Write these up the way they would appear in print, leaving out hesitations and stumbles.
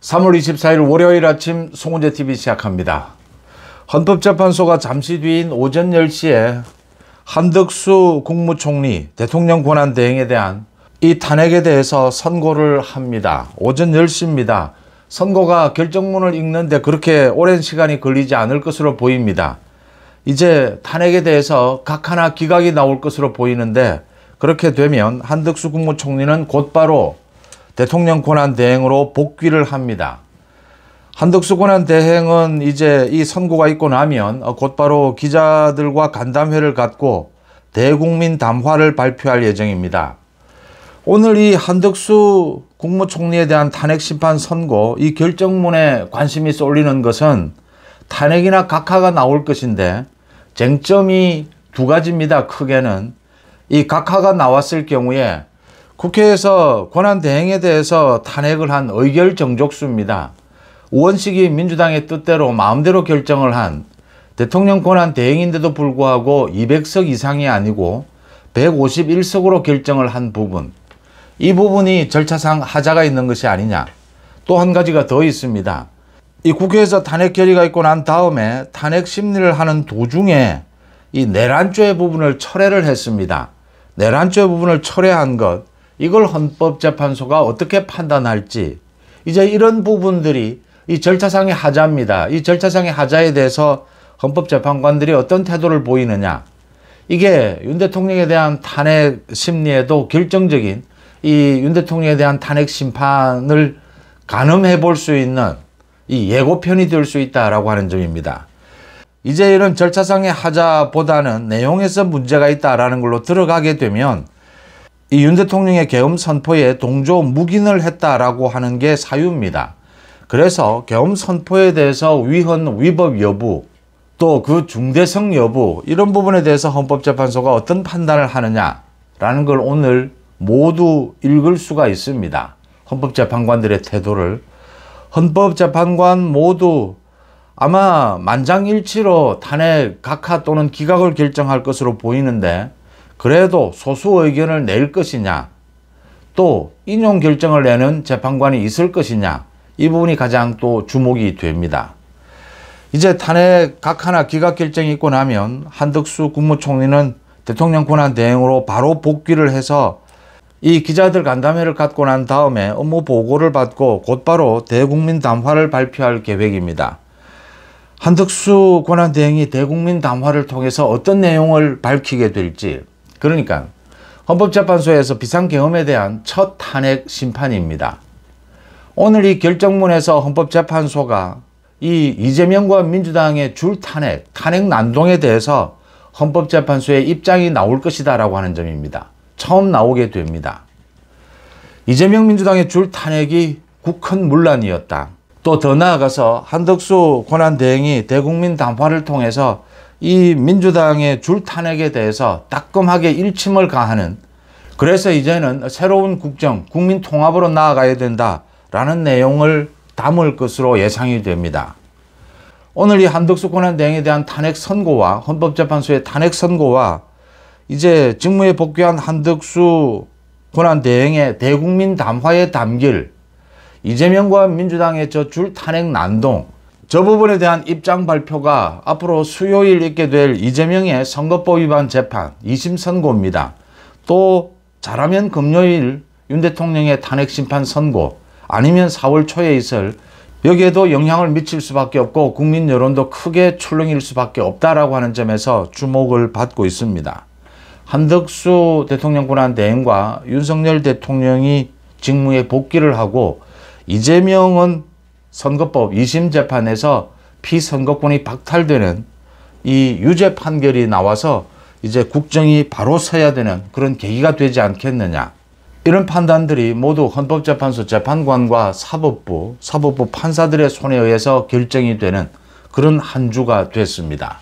3월 24일 월요일 아침 송은재TV 시작합니다. 헌법재판소가 잠시 뒤인 오전 10시에 한덕수 국무총리 대통령 권한대행에 대한 이 탄핵에 대해서 선고를 합니다. 오전 10시입니다. 선고가 결정문을 읽는데 그렇게 오랜 시간이 걸리지 않을 것으로 보입니다. 이제 탄핵에 대해서 각 하나 기각이 나올 것으로 보이는데, 그렇게 되면 한덕수 국무총리는 곧바로 대통령 권한대행으로 복귀를 합니다. 한덕수 권한대행은 이제 이 선고가 있고 나면 곧바로 기자들과 간담회를 갖고 대국민 담화를 발표할 예정입니다. 오늘 이 한덕수 국무총리에 대한 탄핵 심판 선고, 이 결정문에 관심이 쏠리는 것은 탄핵이나 각하가 나올 것인데, 쟁점이 두 가지입니다. 크게는 이 각하가 나왔을 경우에 국회에서 권한대행에 대해서 탄핵을 한 의결정족수입니다. 우원식이 민주당의 뜻대로 마음대로 결정을 한 대통령 권한대행인데도 불구하고 200석 이상이 아니고 151석으로 결정을 한 부분, 이 부분이 절차상 하자가 있는 것이 아니냐. 또 한 가지가 더 있습니다. 이 국회에서 탄핵 결의가 있고 난 다음에 탄핵 심리를 하는 도중에 이 내란죄 부분을 철회를 했습니다. 내란죄 부분을 철회한 것, 이걸 헌법재판소가 어떻게 판단할지, 이제 이런 부분들이 이 절차상의 하자입니다. 이 절차상의 하자에 대해서 헌법재판관들이 어떤 태도를 보이느냐, 이게 윤 대통령에 대한 탄핵 심리에도 결정적인 이 윤 대통령에 대한 탄핵 심판을 가늠해 볼 수 있는 이 예고편이 될 수 있다라고 하는 점입니다. 이제 이런 절차상의 하자보다는 내용에서 문제가 있다라는 걸로 들어가게 되면 이 윤 대통령의 계엄 선포에 동조 묵인을 했다라고 하는 게 사유입니다. 그래서 계엄 선포에 대해서 위헌 위법 여부, 또 그 중대성 여부, 이런 부분에 대해서 헌법재판소가 어떤 판단을 하느냐라는 걸 오늘 모두 읽을 수가 있습니다. 헌법재판관들의 태도를. 헌법재판관 모두 아마 만장일치로 탄핵 각하 또는 기각을 결정할 것으로 보이는데, 그래도 소수 의견을 낼 것이냐, 또 인용 결정을 내는 재판관이 있을 것이냐, 이 부분이 가장 또 주목이 됩니다. 이제 탄핵 각하나 기각 결정이 있고 나면 한덕수 국무총리는 대통령 권한대행으로 바로 복귀를 해서 이 기자들 간담회를 갖고 난 다음에 업무 보고를 받고 곧바로 대국민 담화를 발표할 계획입니다. 한덕수 권한대행이 대국민 담화를 통해서 어떤 내용을 밝히게 될지, 그러니까 헌법재판소에서 비상계엄에 대한 첫 탄핵 심판입니다. 오늘 이 결정문에서 헌법재판소가 이 이재명과 민주당의 줄 탄핵 난동에 대해서 헌법재판소의 입장이 나올 것이다 라고 하는 점입니다. 처음 나오게 됩니다. 이재명 민주당의 줄 탄핵이 국헌 문란이었다. 또 더 나아가서 한덕수 권한대행이 대국민 담화를 통해서 이 민주당의 줄 탄핵에 대해서 따끔하게 일침을 가하는, 그래서 이제는 새로운 국정, 국민 통합으로 나아가야 된다라는 내용을 담을 것으로 예상이 됩니다. 오늘 이 한덕수 권한대행에 대한 탄핵 선고와 헌법재판소의 탄핵 선고와 이제 직무에 복귀한 한덕수 권한대행의 대국민 담화에 담길 이재명과 민주당의 저 줄 탄핵 난동, 저 부분에 대한 입장 발표가 앞으로 수요일 있게 될 이재명의 선거법 위반 재판 2심 선고입니다. 또 잘하면 금요일 윤 대통령의 탄핵 심판 선고, 아니면 4월 초에 있을, 여기에도 영향을 미칠 수밖에 없고 국민 여론도 크게 출렁일 수밖에 없다라고 하는 점에서 주목을 받고 있습니다. 한덕수 대통령 권한대행과 윤석열 대통령이 직무에 복귀를 하고, 이재명은 선거법 2심 재판에서 피선거권이 박탈되는 이 유죄 판결이 나와서 이제 국정이 바로 서야 되는 그런 계기가 되지 않겠느냐. 이런 판단들이 모두 헌법재판소 재판관과 사법부 판사들의 손에 의해서 결정이 되는 그런 한 주가 됐습니다.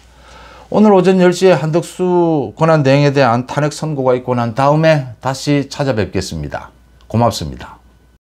오늘 오전 10시에 한덕수 권한대행에 대한 탄핵 선고가 있고 난 다음에 다시 찾아뵙겠습니다. 고맙습니다.